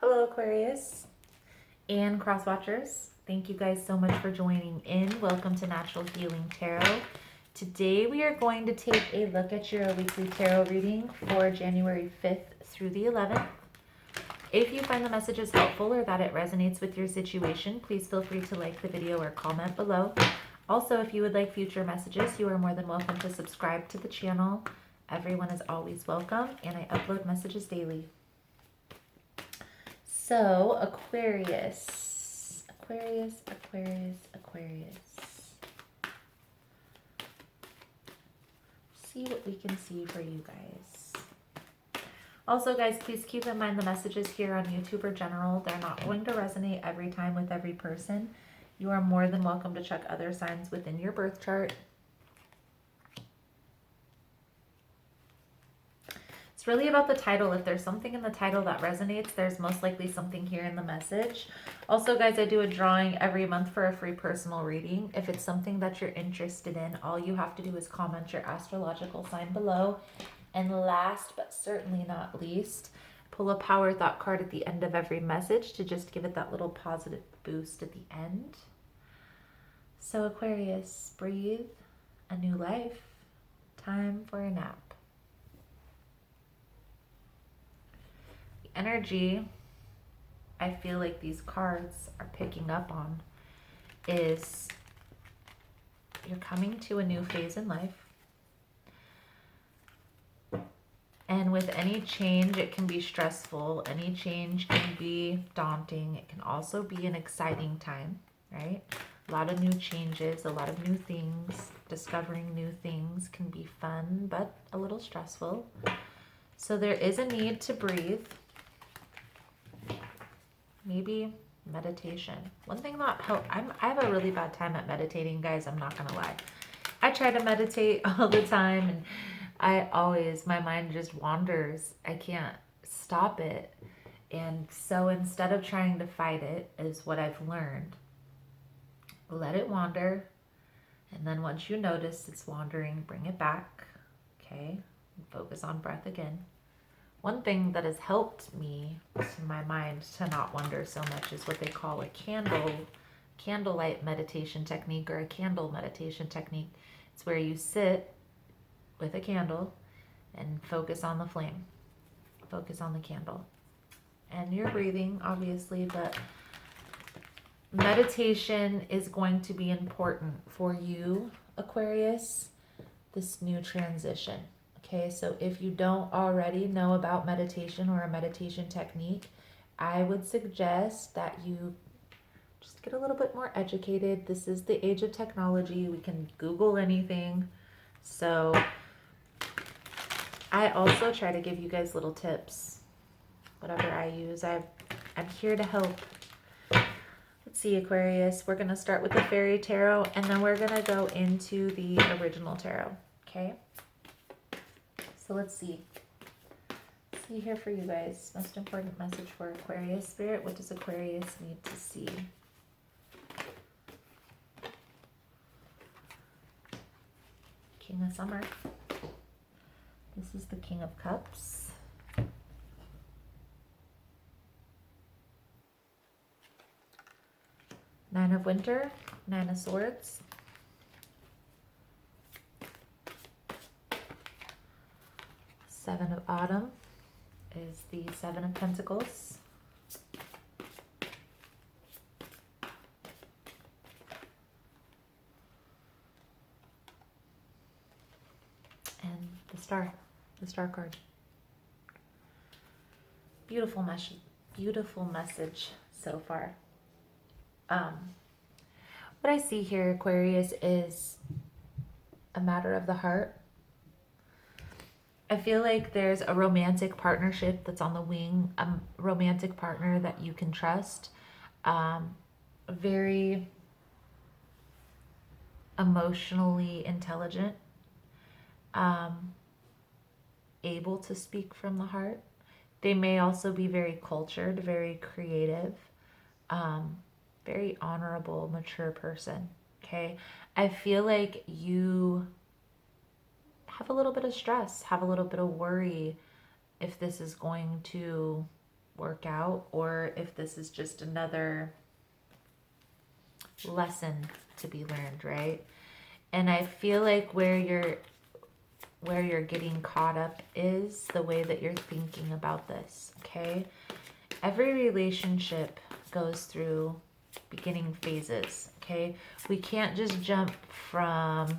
Hello, Aquarius and cross watchers. Thank you guys so much for joining in. Welcome to Natural Healing Tarot. Today we are going to take a look at your weekly tarot reading for January 5th through the 11th. If you find the messages helpful or that it resonates with your situation, please feel free to like the video or comment below. Also, if you would like future messages, you are more than welcome to subscribe to the channel. Everyone is always welcome, and I upload messages daily. So, Aquarius. See what we can see for you guys. Also, guys, please keep in mind the messages here on YouTube are general. They're not going to resonate every time with every person. You are more than welcome to check other signs within your birth chart. It's really about the title. If there's something in the title that resonates, there's most likely something here in the message. Also, guys, I do a drawing every month for a free personal reading. If it's something that you're interested in, all you have to do is comment your astrological sign below. And last but certainly not least, pull a power thought card at the end of every message to just give it that little positive boost at the end. So Aquarius, breathe a new life. Time for a nap. The energy I feel like these cards are picking up on is you're coming to a new phase in life. And with any change, it can be stressful. Any change can be daunting. It can also be an exciting time, right? A lot of new changes, a lot of new things. Discovering new things can be fun, but a little stressful. So there is a need to breathe. Maybe meditation. One thing that helps, I have a really bad time at meditating, guys. I'm not going to lie. I try to meditate all the time, and my mind just wanders. I can't stop it. And so instead of trying to fight it, is what I've learned. Let it wander. And then once you notice it's wandering, bring it back. Okay? And focus on breath again. One thing that has helped me to my mind to not wander so much is what they call a candlelight meditation technique, or a candle meditation technique. It's where you sit with a candle and focus on the flame. Focus on the candle. And you're breathing, obviously, but meditation is going to be important for you, Aquarius, this new transition. Okay, so if you don't already know about meditation or a meditation technique, I would suggest that you just get a little bit more educated. This is the age of technology. We can Google anything. So I also try to give you guys little tips, whatever I use. I'm here to help. Let's see, Aquarius. We're going to start with the fairy tarot, and then we're going to go into the original tarot. Okay? So let's see. See here for you guys. Most important message for Aquarius. Spirit, what does Aquarius need to see? King of Summer. This is the King of Cups. Nine of Winter. Nine of Swords. Seven of Autumn is the Seven of Pentacles. And the Star card. Beautiful message so far. What I see here, Aquarius, is a matter of the heart. I feel like there's a romantic partnership that's on the wing, a romantic partner that you can trust, very emotionally intelligent, able to speak from the heart. They may also be very cultured, very creative, very honorable, mature person, okay? I feel like you have a little bit of stress, have a little bit of worry if this is going to work out, or if this is just another lesson to be learned, right? And I feel like where you're getting caught up is the way that you're thinking about this, okay? Every relationship goes through beginning phases, okay? We can't just jump from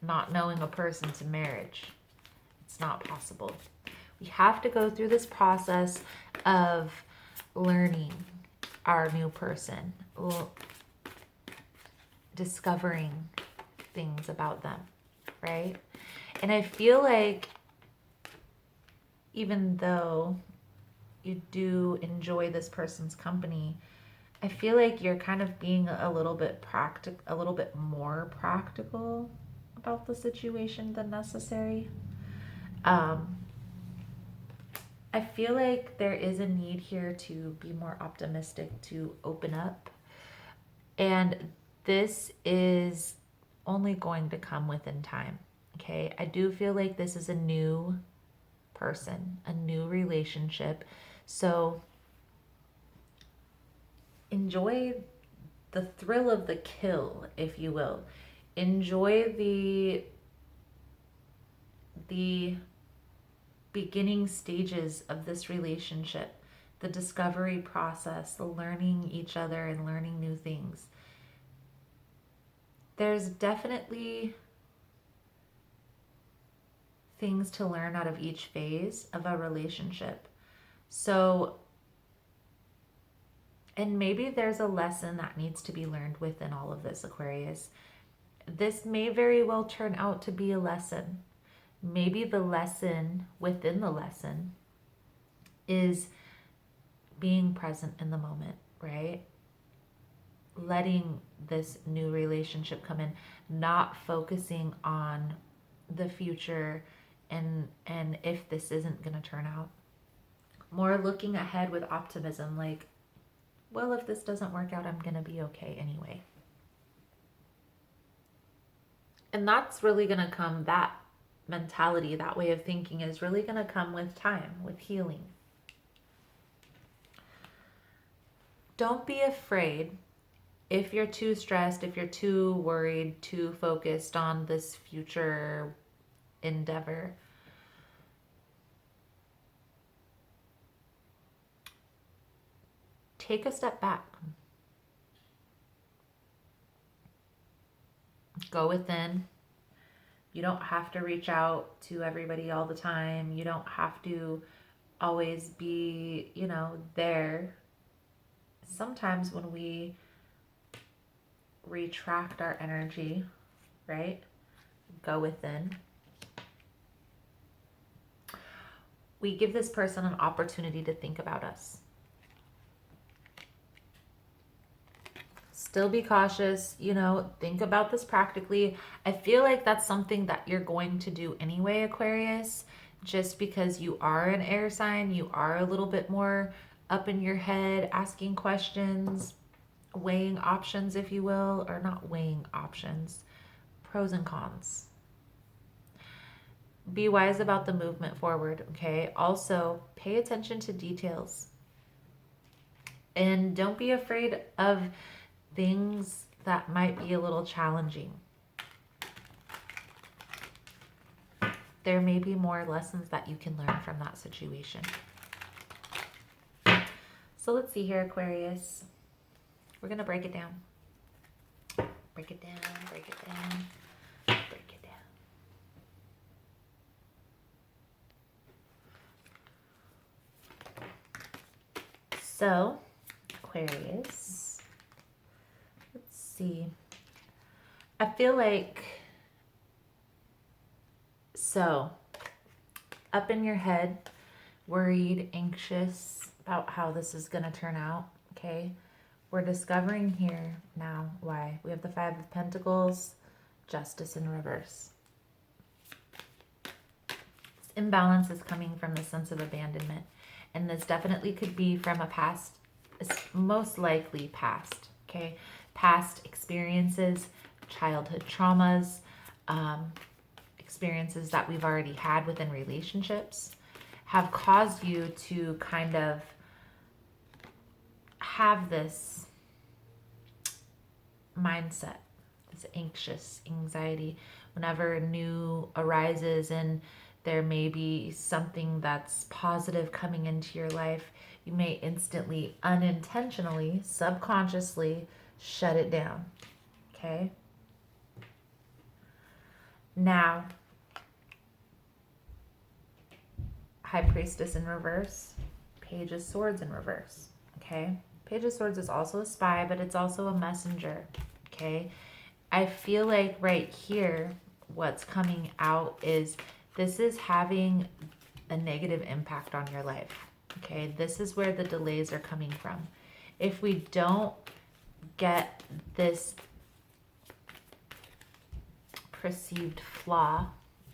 not knowing a person to marriage. It's not possible. We have to go through this process of learning our new person, discovering things about them, right? And I feel like even though you do enjoy this person's company, I feel like you're kind of being a little bit more practical about the situation than necessary. I feel like there is a need here to be more optimistic, to open up. And this is only going to come within time, okay? I do feel like this is a new person, a new relationship. So enjoy the thrill of the kill, if you will. Enjoy the beginning stages of this relationship, the discovery process, the learning each other and learning new things. There's definitely things to learn out of each phase of a relationship. So, and maybe there's a lesson that needs to be learned within all of this, Aquarius. This may very well turn out to be a lesson. Maybe the lesson within the lesson is being present in the moment, right? Letting this new relationship come in, not focusing on the future and if this isn't going to turn out. More looking ahead with optimism, like, well, if this doesn't work out, I'm going to be okay anyway. And that's really going to come, that mentality, that way of thinking is really going to come with time, with healing. Don't be afraid if you're too stressed, if you're too worried, too focused on this future endeavor. Take a step back. Go within. You don't have to reach out to everybody all the time. You don't have to always be, there. Sometimes when we retract our energy, right? Go within. We give this person an opportunity to think about us. Still be cautious, think about this practically. I feel like that's something that you're going to do anyway, Aquarius, just because you are an air sign, you are a little bit more up in your head, asking questions, weighing options, if you will, or not weighing options, pros and cons. Be wise about the movement forward, okay? Also, pay attention to details. And don't be afraid of things that might be a little challenging. There may be more lessons that you can learn from that situation. So let's see here, Aquarius. We're going to break it down. Break it down, break it down, break it down. So, Aquarius, see. I feel like, so, up in your head, worried, anxious about how this is going to turn out, okay? We're discovering here now why. We have the Five of Pentacles, Justice in reverse. This imbalance is coming from the sense of abandonment. And this definitely could be from a past, most likely past, okay? Past experiences, childhood traumas, experiences that we've already had within relationships have caused you to kind of have this mindset, this anxious anxiety whenever new arises and there may be something that's positive coming into your life, you may instantly, unintentionally, subconsciously shut it down. Okay? Now, High Priestess in reverse, Page of Swords in reverse. Okay? Page of Swords is also a spy, but it's also a messenger. Okay? I feel like right here, what's coming out is this is having a negative impact on your life. Okay? This is where the delays are coming from. If we don't get this perceived flaw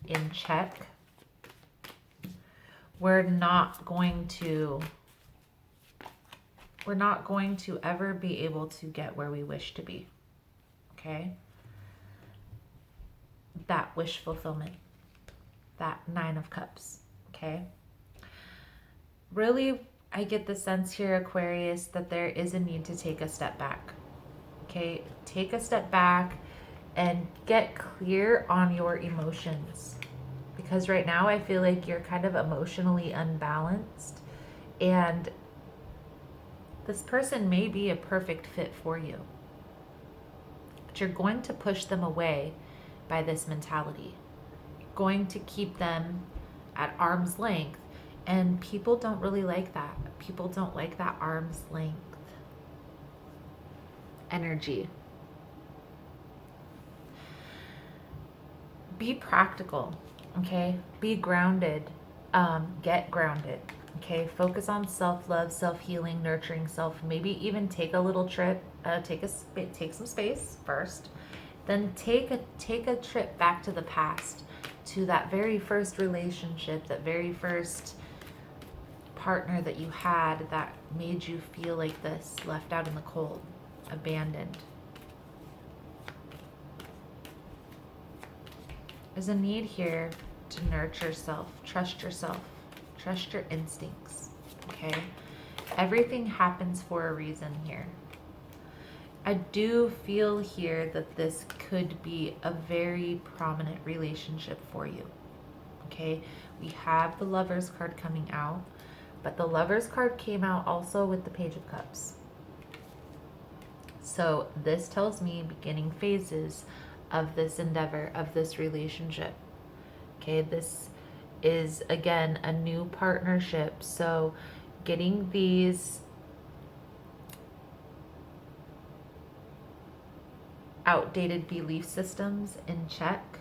in check, we're not going to ever be able to get where we wish to be. Okay? That wish fulfillment, that 9 of Cups. Okay? Really, I get the sense here, Aquarius, that there is a need to take a step back. Okay? Take a step back and get clear on your emotions. Because right now I feel like you're kind of emotionally unbalanced, and this person may be a perfect fit for you, but you're going to push them away by this mentality. You're going to keep them at arm's length, and people don't really like that. People don't like that arm's length energy. Be practical. Okay, be grounded, get grounded. Okay, focus on self-love, self-healing, nurturing self. Maybe even take a little trip, take some space first, then take a trip back to the past, to that very first relationship, that very first partner that you had that made you feel like this, left out in the cold, abandoned. There's a need here to nurture yourself, trust your instincts, okay? Everything happens for a reason here. I do feel here that this could be a very prominent relationship for you, okay? We have the Lover's card coming out, but the Lover's card came out also with the Page of Cups. So this tells me beginning phases of this endeavor, of this relationship. Okay, this is again a new partnership. So getting these outdated belief systems in check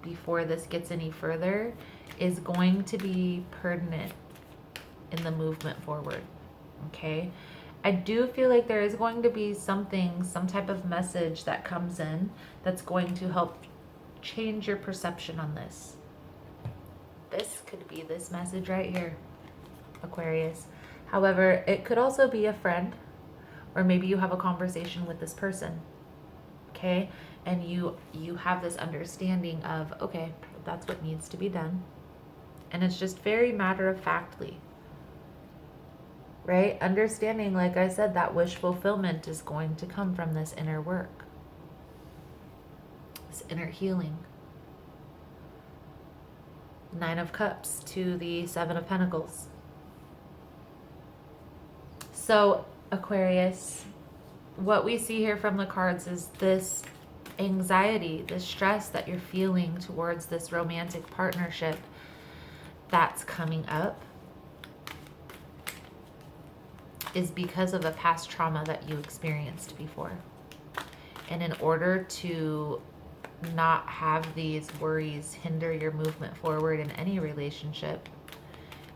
before this gets any further is going to be pertinent in the movement forward. Okay, I do feel like there is going to be some type of message that comes in that's going to help change your perception on this. This could be this message right here, Aquarius. However, it could also be a friend, or maybe you have a conversation with this person, okay? And you have this understanding of, okay, that's what needs to be done. And it's just very matter-of-factly. Right? Understanding, like I said, that wish fulfillment is going to come from this inner work, this inner healing. 9 of Cups to the 7 of Pentacles. So, Aquarius, what we see here from the cards is this anxiety, this stress that you're feeling towards this romantic partnership that's coming up is because of a past trauma that you experienced before. And in order to not have these worries hinder your movement forward in any relationship,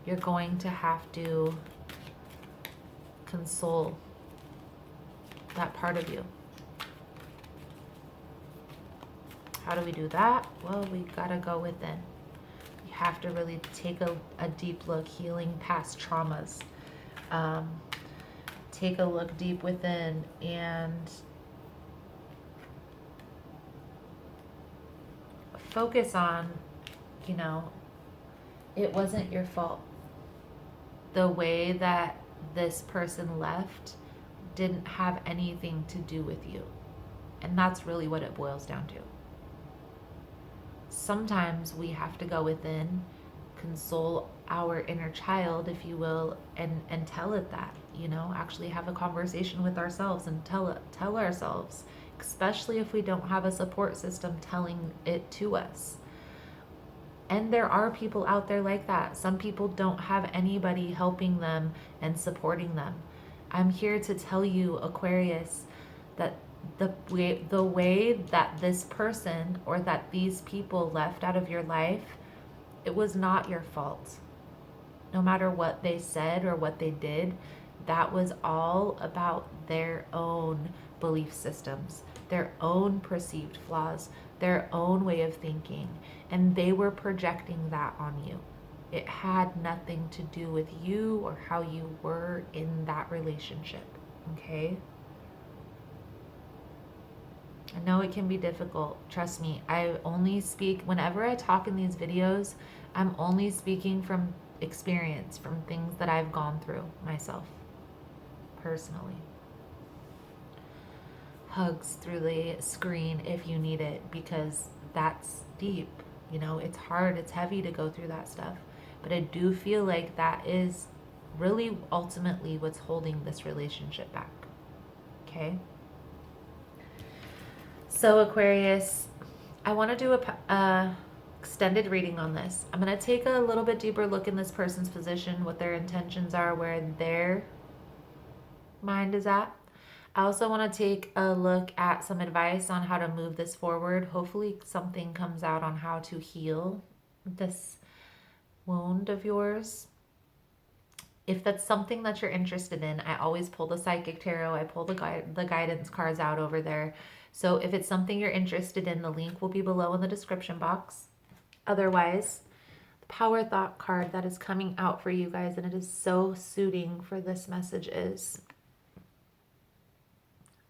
you're going to have to console that part of you. How do we do that? Well, we gotta go within. We have to really take a deep look, healing past traumas. Take a look deep within and focus on, it wasn't your fault. the way that this person left didn't have anything to do with you. And that's really what it boils down to. Sometimes we have to go within, console our inner child, if you will, and tell it that, you know, actually have a conversation with ourselves and tell ourselves, especially if we don't have a support system telling it to us. And there are people out there like that. Some people don't have anybody helping them and supporting them. I'm here to tell you, Aquarius, that the way that this person or that these people left out of your life, it was not your fault. No matter what they said or what they did, that was all about their own belief systems, their own perceived flaws, their own way of thinking, and they were projecting that on you. It had nothing to do with you or how you were in that relationship, okay? I know it can be difficult. Trust me, I only speak, whenever I talk in these videos, I'm only speaking from experience, from things that I've gone through myself, personally. Hugs through the screen if you need it, because that's deep. You know, it's hard, it's heavy to go through that stuff. But I do feel like that is really ultimately what's holding this relationship back. Okay? So Aquarius, I want to do a extended reading on this. I'm going to take a little bit deeper look in this person's position, what their intentions are, where their mind is at. I also want to take a look at some advice on how to move this forward. Hopefully something comes out on how to heal this wound of yours. If that's something that you're interested in, I always pull the Psychic Tarot. I pull the guidance cards out over there. So if it's something you're interested in, the link will be below in the description box. Otherwise, the Power Thought card that is coming out for you guys, and it is so suiting for this message, is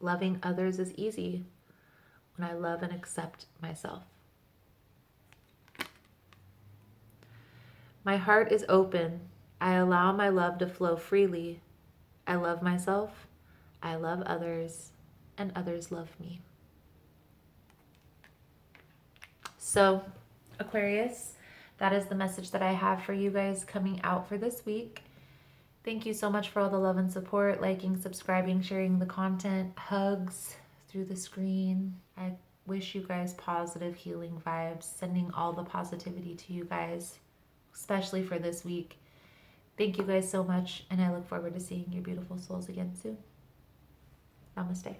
loving others is easy when I love and accept myself. My heart is open. I allow my love to flow freely. I love myself. I love others, and others love me. So, Aquarius, that is the message that I have for you guys coming out for this week. Thank you so much for all the love and support, liking, subscribing, sharing the content, hugs through the screen. I wish you guys positive healing vibes, sending all the positivity to you guys, especially for this week. Thank you guys so much, and I look forward to seeing your beautiful souls again soon. Namaste.